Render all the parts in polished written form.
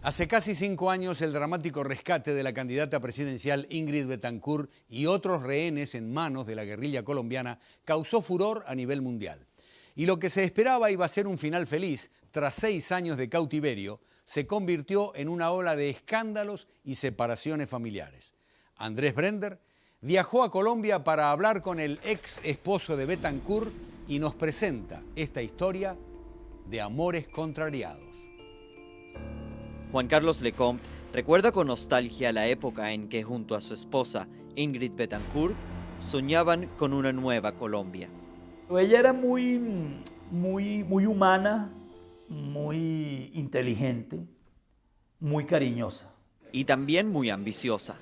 Hace casi 5 años, el dramático rescate de la candidata presidencial Ingrid Betancourt y otros rehenes en manos de la guerrilla colombiana causó furor a nivel mundial. Y lo que se esperaba iba a ser un final feliz, tras 6 años de cautiverio, se convirtió en una ola de escándalos y separaciones familiares. Andrés Brender viajó a Colombia para hablar con el ex esposo de Betancourt y nos presenta esta historia de amores contrariados. Juan Carlos Lecomte recuerda con nostalgia la época en que junto a su esposa Ingrid Betancourt soñaban con una nueva Colombia. Ella era muy humana, muy inteligente, muy cariñosa. Y también muy ambiciosa.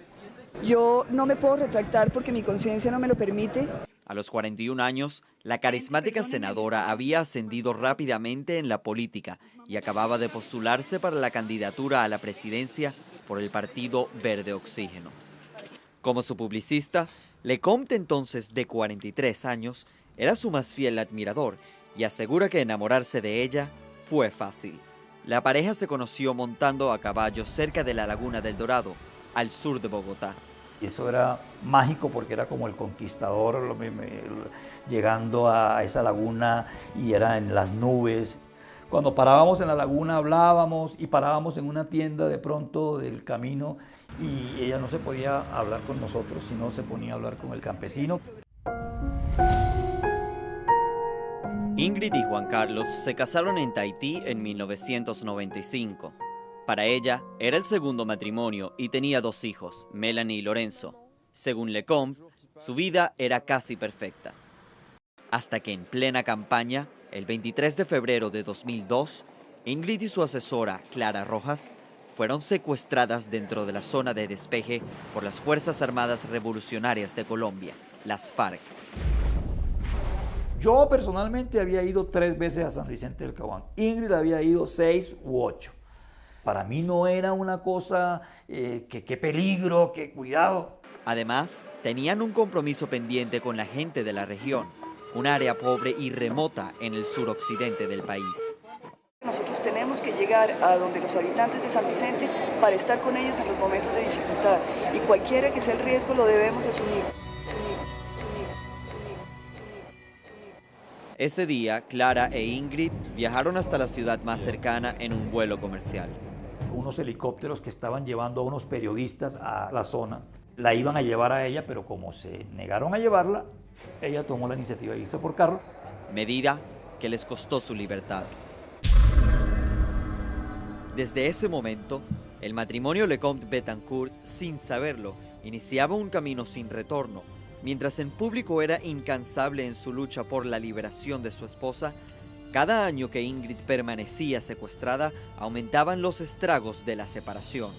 Yo no me puedo retractar porque mi conciencia no me lo permite. A los 41 años, la carismática senadora había ascendido rápidamente en la política y acababa de postularse para la candidatura a la presidencia por el partido Verde Oxígeno. Como su publicista, Lecomte, entonces de 43 años, era su más fiel admirador y asegura que enamorarse de ella fue fácil. La pareja se conoció montando a caballo cerca de la Laguna del Dorado, al sur de Bogotá. Y eso era mágico porque era como el conquistador llegando a esa laguna y era en las nubes. Cuando parábamos en la laguna hablábamos y parábamos en una tienda de pronto del camino y ella no se podía hablar con nosotros, sino se ponía a hablar con el campesino. Ingrid y Juan Carlos se casaron en Tahití en 1995. Para ella, era el segundo matrimonio y tenía 2 hijos, Melanie y Lorenzo. Según Lecomte, su vida era casi perfecta. Hasta que en plena campaña, el 23 de febrero de 2002, Ingrid y su asesora, Clara Rojas, fueron secuestradas dentro de la zona de despeje por las Fuerzas Armadas Revolucionarias de Colombia, las FARC. Yo personalmente había ido 3 veces a San Vicente del Caguán. Ingrid había ido 6 u 8. Para mí no era una cosa qué peligro, qué cuidado. Además, tenían un compromiso pendiente con la gente de la región, un área pobre y remota en el suroccidente del país. Nosotros tenemos que llegar a donde los habitantes de San Vicente para estar con ellos en los momentos de dificultad. Y cualquiera que sea el riesgo lo debemos asumir. Ese día, Clara e Ingrid viajaron hasta la ciudad más cercana en un vuelo comercial. Unos helicópteros que estaban llevando a unos periodistas a la zona, la iban a llevar a ella, pero como se negaron a llevarla, ella tomó la iniciativa de irse por carro. Medida que les costó su libertad. Desde ese momento, el matrimonio Lecomte-Betancourt, sin saberlo, iniciaba un camino sin retorno. Mientras en público era incansable en su lucha por la liberación de su esposa, cada año que Ingrid permanecía secuestrada, aumentaban los estragos de la separación.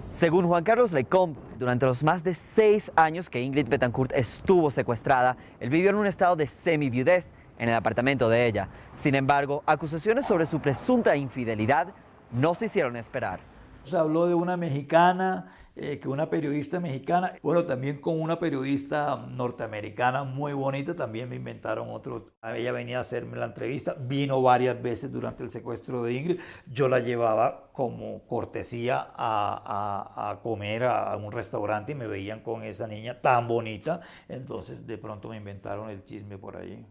Según Juan Carlos Lecomte, durante los más de 6 años que Ingrid Betancourt estuvo secuestrada, él vivió en un estado de semiviudez en el apartamento de ella. Sin embargo, acusaciones sobre su presunta infidelidad no se hicieron esperar. Se habló de una mexicana, que una periodista mexicana, bueno, también con una periodista norteamericana muy bonita, también me inventaron otro. Ella venía a hacerme la entrevista, vino varias veces durante el secuestro de Ingrid, yo la llevaba como cortesía a comer a un restaurante y me veían con esa niña tan bonita, entonces de pronto me inventaron el chisme por allí.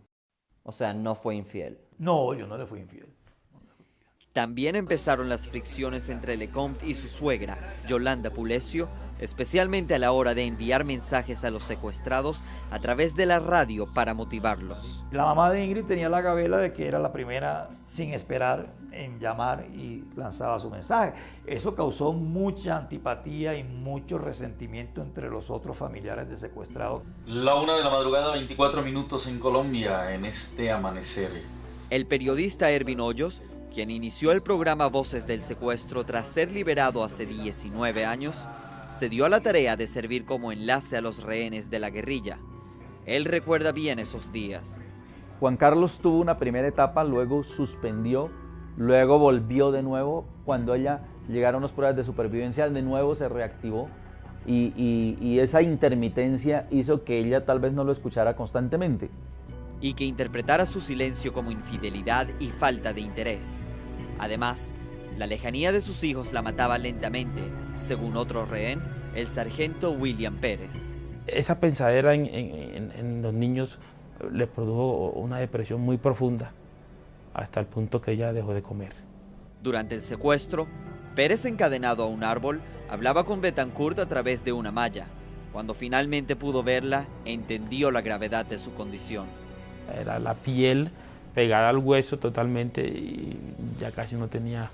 O sea, no fue infiel. No, yo no le fui infiel. También empezaron las fricciones entre Lecomte y su suegra, Yolanda Pulesio, especialmente a la hora de enviar mensajes a los secuestrados a través de la radio para motivarlos. La mamá de Ingrid tenía la gabela de que era la primera, sin esperar, en llamar y lanzaba su mensaje. Eso causó mucha antipatía y mucho resentimiento entre los otros familiares de secuestrados. La 1 de la madrugada, 24 minutos en Colombia, en este amanecer. El periodista Ervin Hoyos, quien inició el programa Voces del Secuestro tras ser liberado hace 19 años, se dio a la tarea de servir como enlace a los rehenes de la guerrilla. Él recuerda bien esos días. Juan Carlos tuvo una primera etapa, luego suspendió, luego volvió de nuevo. Cuando llegaron las pruebas de supervivencia, de nuevo se reactivó y esa intermitencia hizo que ella tal vez no lo escuchara constantemente. Y que interpretara su silencio como infidelidad y falta de interés. Además, La lejanía de sus hijos la mataba lentamente, según otro rehén, el sargento William Pérez. Esa pensadera en los niños les produjo una depresión muy profunda, hasta el punto que ella dejó de comer. Durante el secuestro, Pérez, encadenado a un árbol, hablaba con Betancourt a través de una malla. Cuando finalmente pudo verla, entendió la gravedad de su condición. Era la piel pegada al hueso totalmente y ya casi no tenía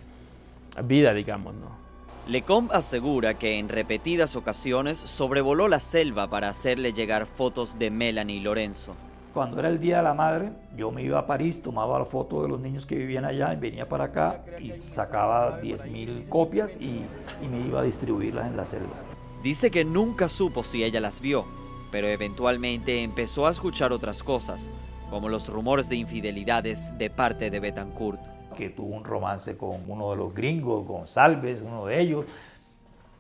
vida, digamos, ¿no? Lecomte asegura que en repetidas ocasiones sobrevoló la selva para hacerle llegar fotos de Melanie Lorenzo. Cuando era el Día de la Madre, yo me iba a París, tomaba la foto de los niños que vivían allá, y venía para acá y sacaba 10.000 copias y me iba a distribuirlas en la selva. Dice que nunca supo si ella las vio, pero eventualmente empezó a escuchar otras cosas, como los rumores de infidelidades de parte de Betancourt. Que tuvo un romance con uno de los gringos, González, uno de ellos.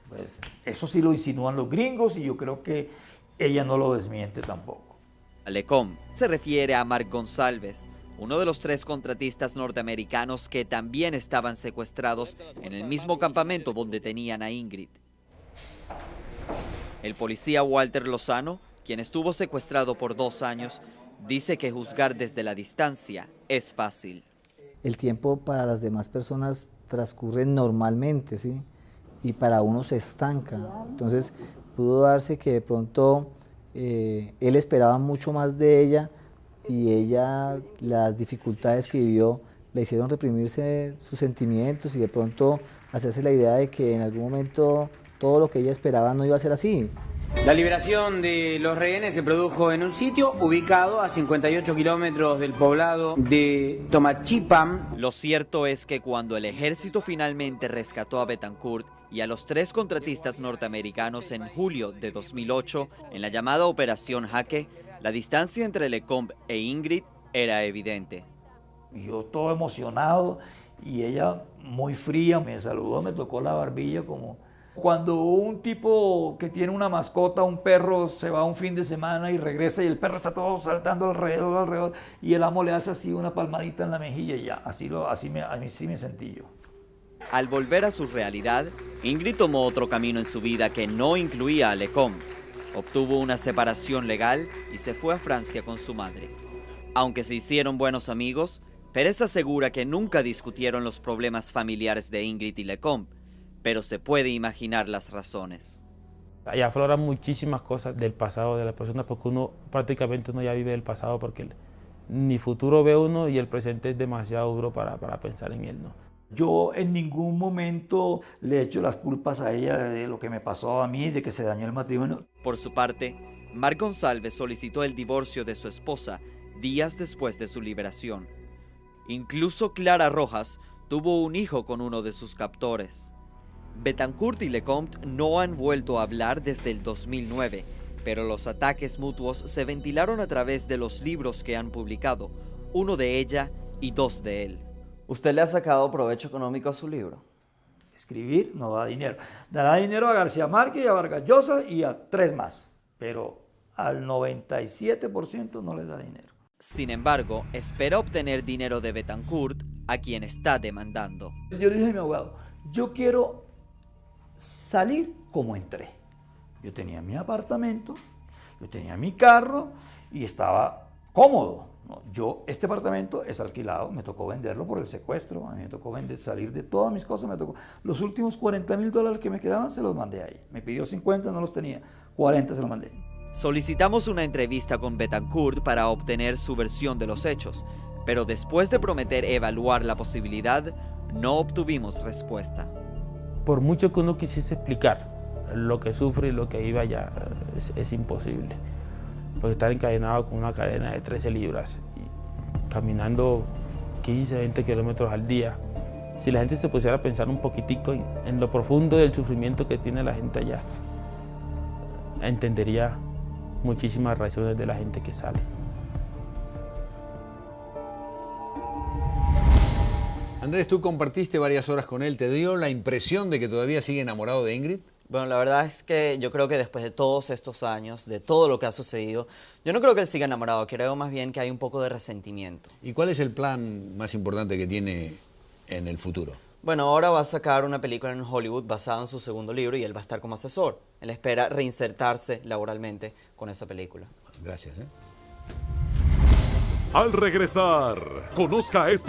Pues eso sí lo insinúan los gringos y yo creo que ella no lo desmiente tampoco. Lecomte se refiere a Marc González, uno de los 3 contratistas norteamericanos que también estaban secuestrados en el mismo campamento donde tenían a Ingrid. El policía Walter Lozano, quien estuvo secuestrado por 2 años, dice que juzgar desde la distancia es fácil. El tiempo para las demás personas transcurre normalmente, ¿sí? Y para uno se estanca. Entonces pudo darse que de pronto él esperaba mucho más de ella y ella, las dificultades que vivió le hicieron reprimirse sus sentimientos y de pronto hacerse la idea de que en algún momento todo lo que ella esperaba no iba a ser así. La liberación de los rehenes se produjo en un sitio ubicado a 58 kilómetros del poblado de Tomachipam. Lo cierto es que cuando el ejército finalmente rescató a Betancourt y a los 3 contratistas norteamericanos en julio de 2008, en la llamada Operación Jaque, la distancia entre Lecomte e Ingrid era evidente. Yo todo emocionado y ella muy fría, me saludó, me tocó la barbilla como... Cuando un tipo que tiene una mascota, un perro, se va un fin de semana y regresa y el perro está todo saltando alrededor y el amo le hace así una palmadita en la mejilla y ya, a mí sí me sentí yo. Al volver a su realidad, Ingrid tomó otro camino en su vida que no incluía a Lecomte. Obtuvo una separación legal y se fue a Francia con su madre. Aunque se hicieron buenos amigos, Pérez asegura que nunca discutieron los problemas familiares de Ingrid y Lecomte, pero se puede imaginar las razones. Ahí afloran muchísimas cosas del pasado de la persona, porque uno prácticamente ya vive el pasado, porque ni futuro ve uno y el presente es demasiado duro para pensar en él, ¿no? Yo en ningún momento le echo las culpas a ella de lo que me pasó a mí, de que se dañó el matrimonio. Por su parte, Marc González solicitó el divorcio de su esposa días después de su liberación. Incluso Clara Rojas tuvo un hijo con uno de sus captores. Betancourt y Lecomte no han vuelto a hablar desde el 2009, pero los ataques mutuos se ventilaron a través de los libros que han publicado, uno de ella y 2 de él. ¿Usted le ha sacado provecho económico a su libro? Escribir no da dinero. Dará dinero a García Márquez y a Vargas Llosa y a 3 más, pero al 97% no le da dinero. Sin embargo, espera obtener dinero de Betancourt, a quien está demandando. Yo le dije a mi abogado, yo quiero salir como entré. Yo tenía mi apartamento, yo tenía mi carro y estaba cómodo. Este apartamento es alquilado, me tocó venderlo por el secuestro, a mí me tocó salir de todas mis cosas, los últimos $40.000 que me quedaban se los mandé ahí. Me pidió 50, no los tenía, 40 se los mandé. Solicitamos una entrevista con Betancourt para obtener su versión de los hechos, pero después de prometer evaluar la posibilidad, no obtuvimos respuesta. Por mucho que uno quisiese explicar lo que sufre y lo que vive allá, es imposible. Porque estar encadenado con una cadena de 13 libras y caminando 15, 20 kilómetros al día. Si la gente se pusiera a pensar un poquitico en lo profundo del sufrimiento que tiene la gente allá, entendería muchísimas razones de la gente que sale. Andrés, tú compartiste varias horas con él. ¿Te dio la impresión de que todavía sigue enamorado de Ingrid? Bueno, la verdad es que yo creo que después de todos estos años, de todo lo que ha sucedido, yo no creo que él siga enamorado, creo más bien que hay un poco de resentimiento. ¿Y cuál es el plan más importante que tiene en el futuro? Bueno, ahora va a sacar una película en Hollywood basada en su segundo libro y él va a estar como asesor. Él espera reinsertarse laboralmente con esa película. Gracias. Al regresar, conozca este